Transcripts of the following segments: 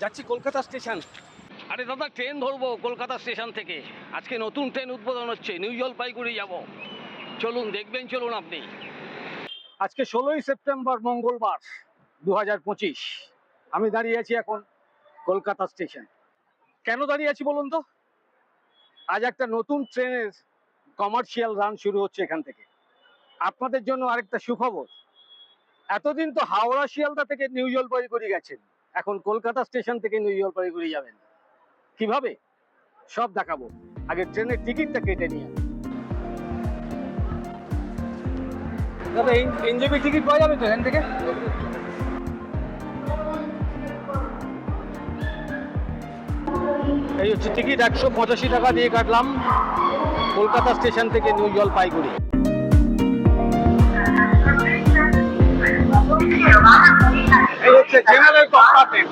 যাচ্ছি কলকাতা স্টেশন। আরে দাদা, ট্রেন ধরবো কলকাতা স্টেশন থেকে। আজকে নতুন ট্রেন উদ্বোধন হচ্ছে, নিউ জলপাইগুড়ি যাব। চলুন দেখবেন, চলুন আপনি। আজকে 16ই সেপ্টেম্বর, মঙ্গলবার 2025। আমি দাঁড়িয়ে আছি এখন কলকাতা স্টেশন। কেন দাঁড়িয়ে আছি বলুন তো? আজ একটা নতুন ট্রেনের কমার্শিয়াল রান শুরু হচ্ছে এখান থেকে। আপনাদের জন্য আরেকটা সুখবর, এতদিন তো হাওড়া শিয়ালদা থেকে নিউ জলপাইগুড়ি গেছেন, এখন কলকাতা স্টেশন থেকে নিউ জলপাইগুড়ি যাবেন। কিভাবে সব দেখাবো, আগে ট্রেনের টিকিটটা কেটে নিয়ে। দাদা, এনজেপি টিকিট পাওয়া যাবে তো এখান থেকে? এই হচ্ছে টিকিট, 185 টাকা দিয়ে কাটলাম কলকাতা স্টেশন থেকে নিউ জলপাইগুড়ি। এই হচ্ছে জেনারেল কম্পার্টমেন্ট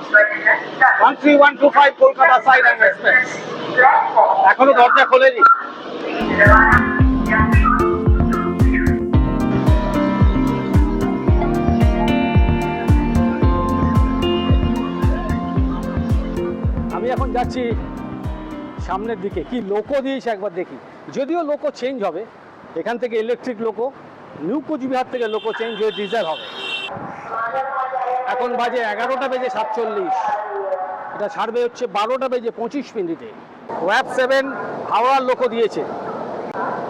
13125 কলকাতা সাইডাং এক্সপ্রেস। এখনো দরজা খোলেনি। আমি এখন যাচ্ছি সামনের দিকে। কি লোকো দিয়েছে একবার দেখি। যদিও লোকো চেঞ্জ হবে, এখান থেকে ইলেকট্রিক লোকো, নিউ কোচবিহার থেকে লোকো চেঞ্জ হয়ে ডিজেল হবে। এখন বাজে 11টা বেজে 47। এটা ছাড়বে হচ্ছে 12টা বেজে 25 মিনিটে। ওয়াব 7 হাওড়ার লোকো দিয়েছে।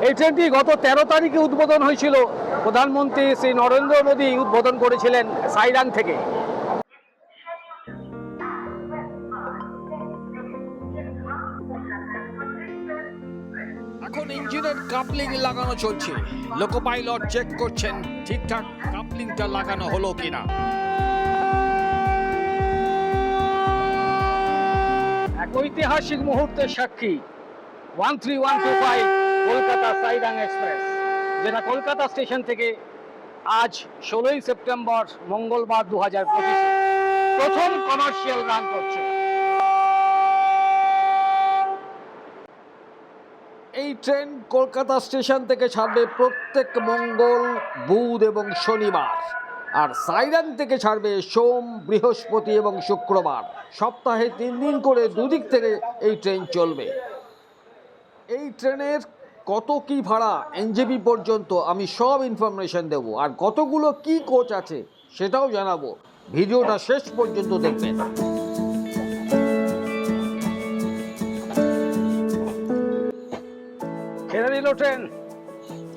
এই ট্রেনটি গত 13 তারিখে উদ্বোধন হয়েছিল। প্রধানমন্ত্রী শ্রী নরেন্দ্র মোদী উদ্বোধন করেছিলেন সাইডাং থেকে। এখন ইঞ্জিনের কাপলিং লাগানো চলছে। লোকো পাইলট চেক করছেন ঠিকঠাক কাপলিংটা লাগানো হলো কিনা। এক ঐতিহাসিক মুহূর্তের সাক্ষী 13125 কলকাতা সাইডাং এক্সপ্রেস, যেটা কলকাতা স্টেশন থেকে আজ 16ই সেপ্টেম্বর মঙ্গলবার 2025 প্রথম কমার্শিয়াল রান করছে। এই ট্রেন কলকাতা স্টেশন থেকে ছাড়বে প্রত্যেক মঙ্গল, বুধ এবং শনিবার, আর সাইডাং থেকে ছাড়বে সোম, বৃহস্পতি এবং শুক্রবার। সপ্তাহে 3 দিন করে দুদিক থেকে এই ট্রেন চলবে। এই ট্রেনের কত কি ভাড়া এনজেপি পর্যন্ত আমি সব ইনফরমেশন দেবো, আর কতগুলো কি কোচ আছে সেটাও জানাবো। ভিডিওটা শেষ পর্যন্ত দেখবেন। ছেড়ে দিল ট্রেন।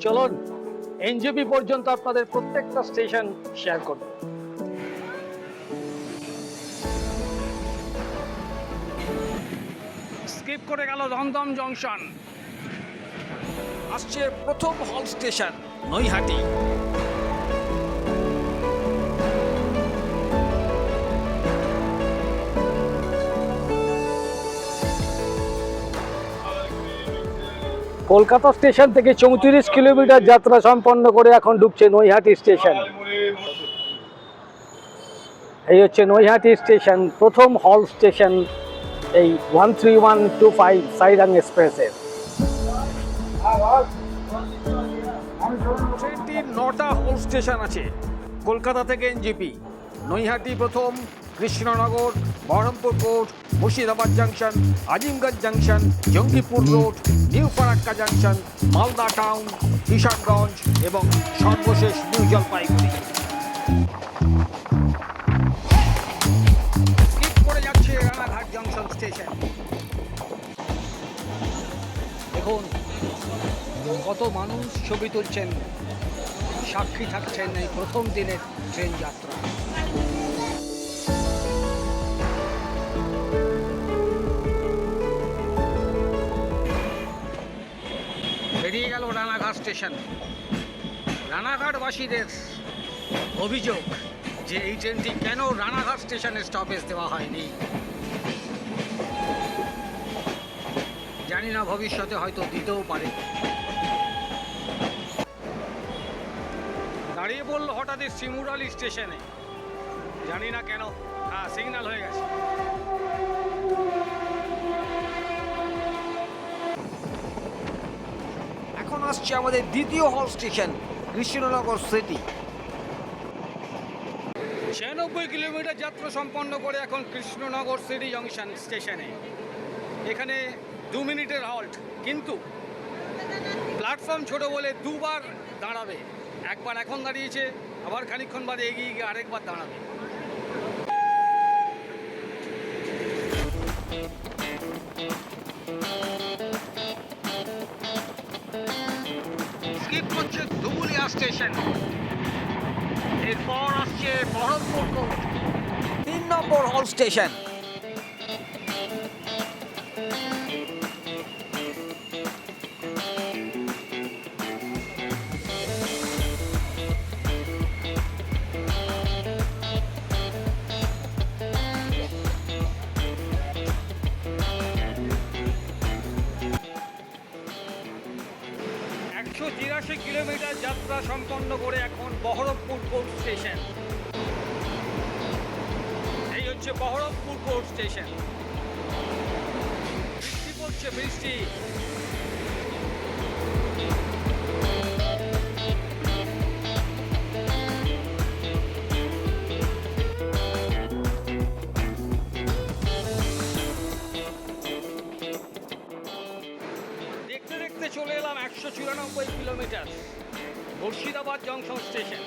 চলুন এনজেপি পর্যন্ত আপনাদের প্রত্যেকটা স্টেশন শেয়ার করব। স্কিপ করে গেল দমদম জংশন। আসছে প্রথম হল স্টেশন নৈহাটি। কলকাতা স্টেশন থেকে 34 কিলোমিটার যাত্রা সম্পন্ন করে এখন ঢুকছে নৈহাটি স্টেশন। এই হচ্ছে নৈহাটি স্টেশন, প্রথম হল স্টেশন এই 13125 সাইডাং এক্সপ্রেসের। ট্রেনটির 9টা হল স্টেশন আছে। কলকাতা থেকে এনজেপি, নৈহাটি প্রথম, Krishnanagar, Baharampur court, Murshidabad junction, Azimganj junction, Jangipur road, new Farakka junction, Malda town, Kishanganj এবং সর্বশেষ নিউ জলপাইগুড়ি। স্কিপ করে যাচ্ছে রানাঘাট জংশন স্টেশন। দেখুন কত মানুষ ছবি তুলছেন, সাক্ষী থাকছেন এই প্রথম দিনের ট্রেন যাত্রা। বেরিয়ে গেল রানাঘাট স্টেশন। রানাঘাটবাসীদের অভিযোগ যে এই ট্রেনটি কেন রানাঘাট স্টেশনে স্টপেজ দেওয়া হয়নি। জানি না, ভবিষ্যতে হয়তো দিতেও পারে। দাঁড়িয়ে পড়লো হঠাৎ শিমুরালি স্টেশনে, জানি না কেন। হ্যাঁ, সিগন্যাল হয়ে গেছে। এখন আসছে আমাদের দ্বিতীয় হল স্টেশন কৃষ্ণনগর সিটি। 96 96 কিলোমিটার যাত্রা সম্পন্ন করে এখন কৃষ্ণনগর সিটি জংশন স্টেশনে। এখানে 2 মিনিটের হল্ট, কিন্তু প্ল্যাটফর্ম ছোট বলে দুবার দাঁড়াবে। একবার এখন দাঁড়িয়েছে, আবার খানিকক্ষণ বাদে এগিয়ে গিয়ে আরেকবার দাঁড়াবে। স্কিপ করছে ধুবুলিয়া স্টেশন, এরপর আসছে বহরমপুর কোর্ট, 3 নম্বর হল স্টেশন। কিলোমিটার যাত্রা সম্পন্ন করে এখন বহরমপুর কোর্ট স্টেশন। এই হচ্ছে বহরমপুর কোর্ট স্টেশন। বৃষ্টি পড়ছে, বৃষ্টি। দেখতে দেখতে চলে এলাম 194 kilometre, Murshidabad junction station.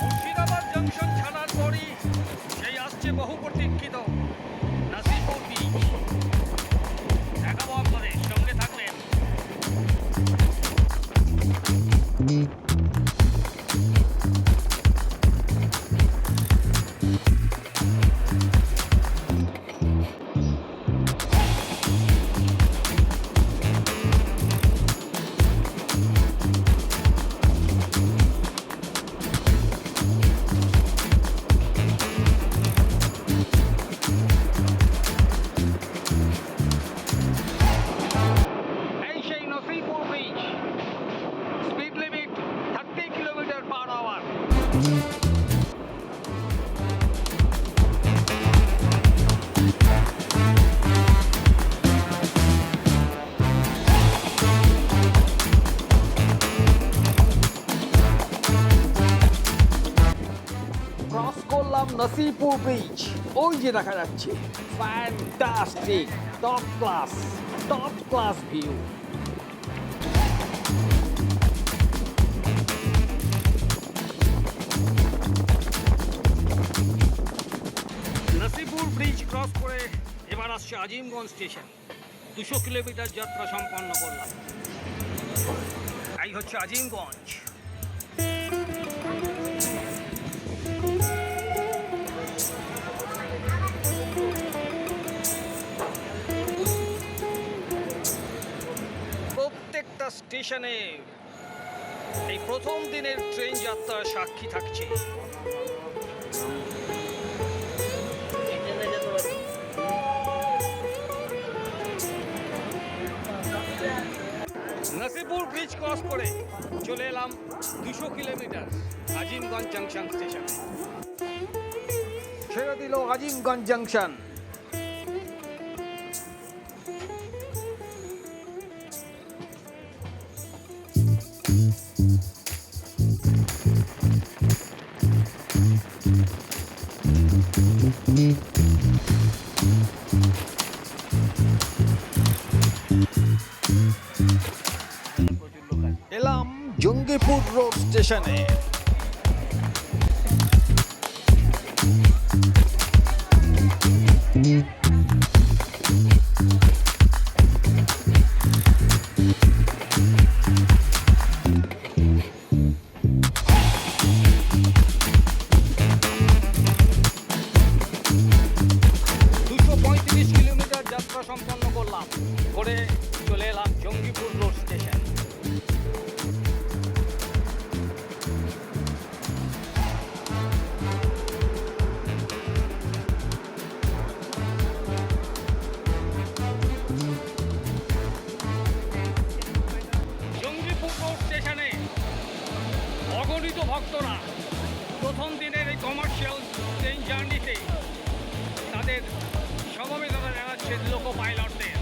Murshidabad junction ছাড়ার পরই সেই আসছে বহু প্রতীক্ষিত নাসিপুর বিচ। দেখাবো আপনাদের, সঙ্গে থাকবেন। এই সেই Nasipur beach, speed limit 30 kilometre hour. Cross করলাম নসিপুর ব্রিজ, ওই যে দেখা যাচ্ছে fantastic top class view. Nasipur bridge cross করে এবার আসছে আজিমগঞ্জ স্টেশন। 200 কিলোমিটার যাত্রা সম্পন্ন করলাম। এই হচ্ছে আজিমগঞ্জ। প্রত্যেকটা স্টেশনে এই প্রথম দিনের ট্রেন যাত্রার সাক্ষী থাকছে। নসিপুর ব্রিজ ক্রস করে চলে এলাম 200 কিলোমিটার আজিমগঞ্জ জংশন স্টেশনে। ছেড়ে দিল আজিমগঞ্জ জংশন। এলাম জঙ্গিপুর রোড স্টেশনে। যাত্রা সম্পন্ন করলাম করে চলে এলাম Jangipur road station. Jangipur road স্টেশনে আসছেন লোকো পাইলটদের।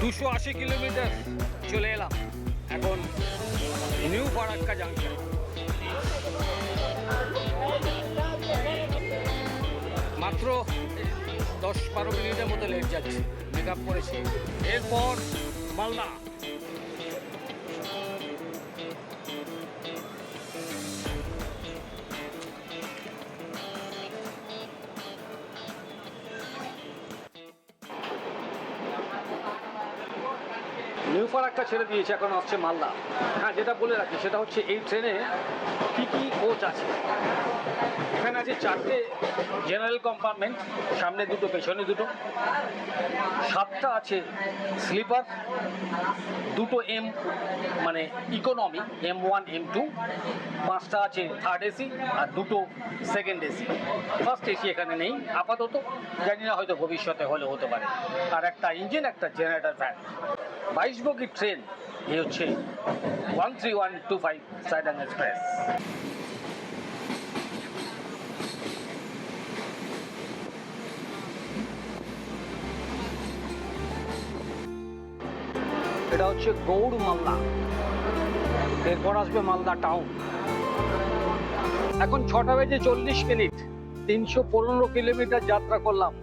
দুশো 80 কিলোমিটার চলে এলাম এখন নিউ ফারাক্কা জাংশন। মাত্র 10-12 মিনিটের মতো লেট যাচ্ছে, মেকআপ করেছি। এরপর মালদা। নিউ ফারাক্কা ছেড়ে দিয়েছে, এখন আসছে মালদা। হ্যাঁ, যেটা বলে রাখি সেটা হচ্ছে এই ট্রেনে কী কী কোচ আছে। এখানে আছে 4টে জেনারেল কম্পার্টমেন্ট, সামনে 2টো পেছনে 2টো। 7টা আছে স্লিপার, 2টো এম মানে ইকোনমি M1 M2, 5টা আছে থার্ড এসি আর 2টো সেকেন্ড এসি। ফার্স্ট এসি এখানে নেই আপাতত, জানি না হয়তো ভবিষ্যতে হলে হতে পারে। আর একটা ইঞ্জিন, একটা জেনারেটর ফ্যান। 22 বগির ট্রেন। এই হচ্ছে 13125 সাইডাং এক্সপ্রেস। এটা হচ্ছে গৌড় মালদা, এরপর আসবে মালদা টাউন। এখন 6টা বেজে 40 মিনিট, 315 কিলোমিটার যাত্রা করলাম,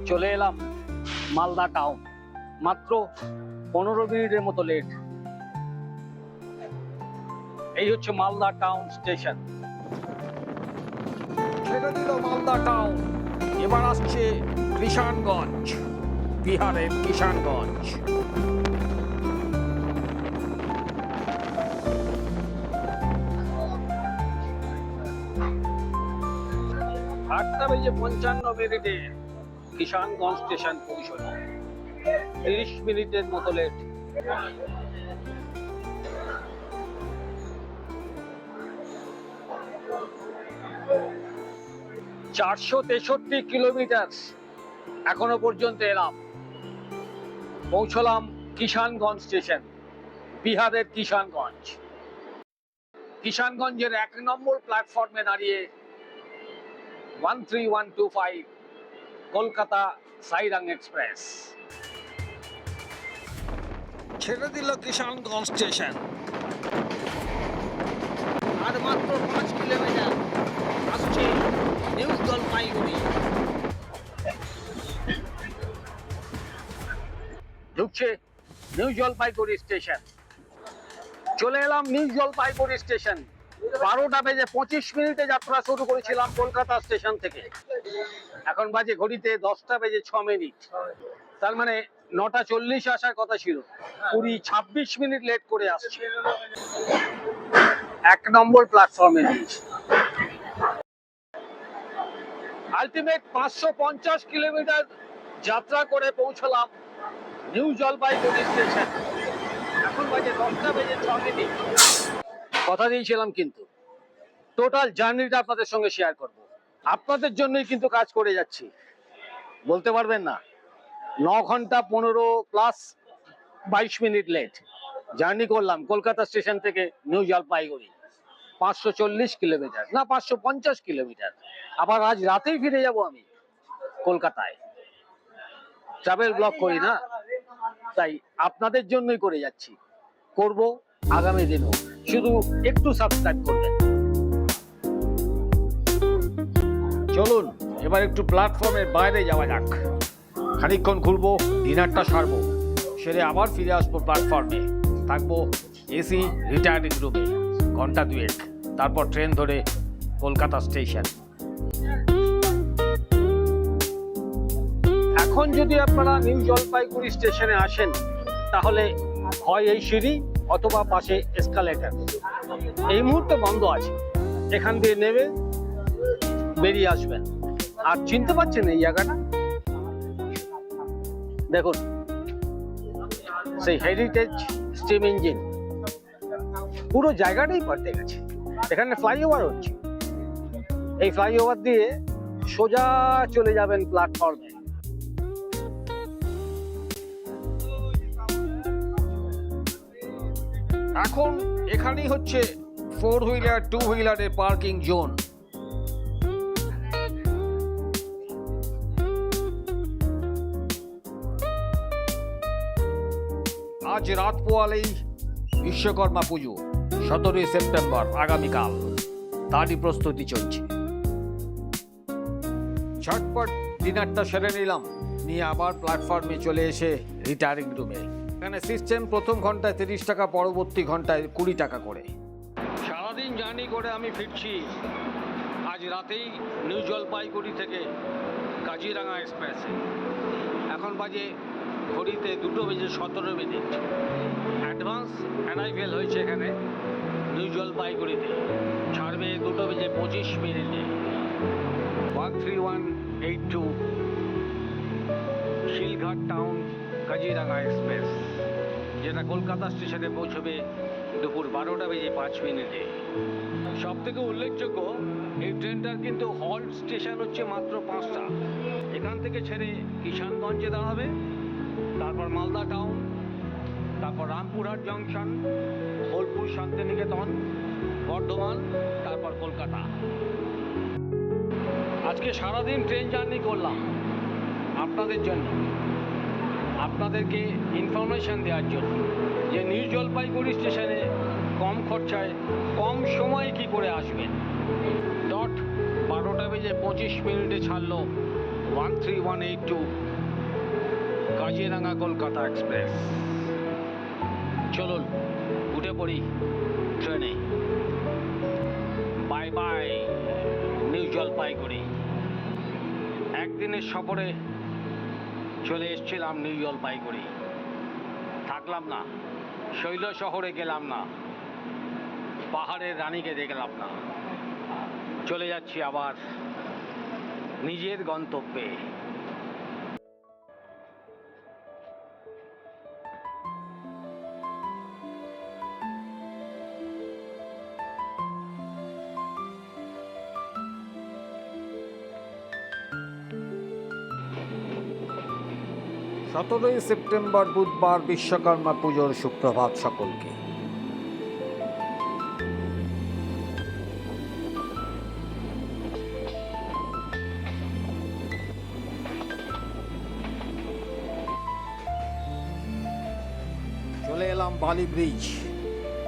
চলে এলাম মালদা টাউন। মাত্র 15 মিনিটের মতো লেট। এই হচ্ছে মালদা টাউন স্টেশন। ছেড়ে দিল মালদা টাউন, এবার আসছে কিষানগঞ্জ, বিহারের কিষানগঞ্জ। 8টা বেজে 55 মিনিটে কিষানগঞ্জ স্টেশন পৌঁছলো, 30 মিনিটের মতো লেট। $463 কিলোমিটার এখনো পর্যন্ত এলাম, পৌঁছলাম কিষানগঞ্জ স্টেশন, বিহারের কিষানগঞ্জ। কিষানগঞ্জের 1 নম্বর প্ল্যাটফর্মে দাঁড়িয়ে 13125 কলকাতা সাইরাং এক্সপ্রেস। ছেড়ে দিল কিষানগঞ্জ স্টেশন। আর মাত্র 5 কিলোমিটার আসছে নিউ জলপাইগুড়ি। ঢুকছে নিউ জলপাইগুড়ি স্টেশন। চলে এলাম নিউ জলপাইগুড়ি স্টেশন। 12টা বেজে 25 মিনিটে যাত্রা শুরু করেছিলাম কলকাতা স্টেশন থেকে। এখন বাজে ঘড়িতে 10টা বেজে 6 মিনিট। তার মানে 9টা 40 আসার কথা ছিল, 26 মিনিট লেট করে আসছে। 1 নম্বর প্ল্যাটফর্মে দিয়েছে। আলটিমেট 550 কিলোমিটার যাত্রা করে পৌঁছলাম নিউ জলপাইগুড়ি স্টেশন। এখন বাজে 10টা বেজে 6 মিনিট। কথা দিয়েছিলাম কিন্তু টোটাল জার্নিটা আপনাদের সঙ্গে শেয়ার করব। আপনাদের জন্যই কিন্তু কাজ করে যাচ্ছি, বলতে পারবেন না। 9 ঘন্টা 15 প্লাস 22 মিনিট লেট জার্নি করলাম কলকাতা স্টেশন থেকে নিউ জলপাইগুড়ি। 540 কিলোমিটার না 550 কিলোমিটার। আবার আজ রাতেই ফিরে যাব আমি কলকাতায়। ট্রাভেল ব্লগ করি না, তাই আপনাদের জন্যই করে যাচ্ছি, করব আগামী দিনও। শুধু একটু সাবস্ক্রাইব করবেন। চলুন এবার একটু প্ল্যাটফর্মের বাইরে যাওয়া যাক। খানিকক্ষণ ঘুরবো, ডিনারটা সারবো, সেরে আবার ফিরে আসবো প্ল্যাটফর্মে। থাকবো এসি রিটায়ারিং রুমে ঘন্টা 2, তারপর ট্রেন ধরে কলকাতা স্টেশন। এখন যদি আপনারা নিউ জলপাইগুড়ি স্টেশনে আসেন তাহলে হয় এই সিঁড়ি অথবা পাশে এসকালেটর। এই মুহূর্তে বন্ধ আছে, এখান দিয়ে নেমে বেরিয়ে আসবেন। আর চিনতে পারছেন এই জায়গাটা? দেখুন, সেই হেরিটেজ স্টিম ইঞ্জিন, পুরো জায়গাটাই পাল্টে গেছে। এখানে ফ্লাইওভার হচ্ছে, এই ফ্লাইওভার দিয়ে সোজা চলে যাবেন প্ল্যাটফর্মে। এখন এখানেই হচ্ছে 4 হুইলার 2 হুইলারের পার্কিং জোন। আজ রাত পোয়ালেই বিশ্বকর্মা পুজো, 17 সেপ্টেম্বর, আগামীকাল। তারই প্রস্তুতি চলছে। ঝটপট ডিনারটা সেরে নিলাম, নিয়ে আবার প্ল্যাটফর্মে চলে এসে রিটায়ারিং রুমে। এখানে সিস্টেম প্রথম ঘন্টায় 30 টাকা, পরবর্তী ঘন্টায় 20 টাকা করে। সারাদিন জার্নি করে আমি ফিরছি আজ রাতেই নিউ জলপাইগুড়ি থেকে কাজিরাঙা এক্সপ্রেসে। এখন বাজে ঘড়িতে 2:17 অ্যাডভান্স অ্যারাইভেল হয়েছে এখানে নিউ জলপাইগুড়িতে। ছাড়বে 2:25 13182 শিলঘাট টাউন কাজিরাঙা এক্সপ্রেস, যেটা কলকাতা স্টেশনে পৌঁছবে দুপুর 12:05। সব থেকে উল্লেখযোগ্য, এই ট্রেনটার কিন্তু হল্ট স্টেশন হচ্ছে মাত্র 5টা। এখান থেকে ছেড়ে কিষানগঞ্জে দাঁড়াবে, তারপর মালদা টাউন, তারপর রামপুরহাট জংশন, বোলপুর শান্তিনিকেতন, বর্ধমান, তারপর কলকাতা। আজকে সারাদিন ট্রেন জার্নি করলাম আপনাদের জন্য, আপনাদেরকে ইনফরমেশন দেওয়ার জন্য যে নিউ জলপাইগুড়ি স্টেশনে কম খরচায় কম সময়ে কি করে আসবেন। 12:25 ছাড়লো 13182 কাজিরাঙা কলকাতা এক্সপ্রেস। চলুন উঠে পড়ি ট্রেনে। Bye bye new Jalpaiguri. একদিনের সফরে চলে এসেছিলাম নিউ জলপাইগুড়ি, থাকলাম না, শৈল শহরে গেলাম না, পাহাড়ের রানীকে দেখলাম না। চলে যাচ্ছি আবার নিজের গন্তব্যে। সতেরোই সেপ্টেম্বর বুধবার, বিশ্বকর্মা পুজোর সুপ্রভাত সকলকে। চলে এলাম বালি ব্রিজ,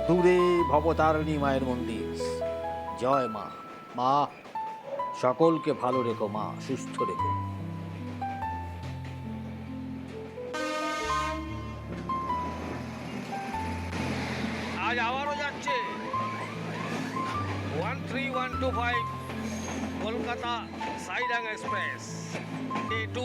দূরে ভবতারিণী মায়ের মন্দির। জয় মা। মা সকলকে ভালো রেখো, মা সুস্থ রেখো। আজ আবারও যাচ্ছে 13125 কলকাতা সাইডাঙ্গা এক্সপ্রেস A2।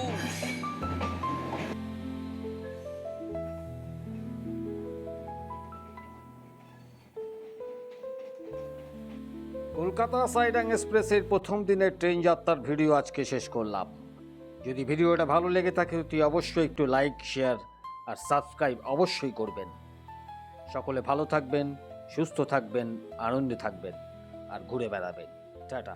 কলকাতা সাইডাং এক্সপ্রেসের প্রথম দিনের ট্রেন যাত্রার ভিডিও আজকে শেষ করলাম। যদি ভিডিওটা ভালো লেগে থাকে তুই অবশ্যই একটু লাইক, শেয়ার আর সাবস্ক্রাইব অবশ্যই করবেন। সকলে ভালো থাকবেন, সুস্থ থাকবেন, আনন্দে থাকবেন আর ঘুরে বেড়াবেন। টাটা।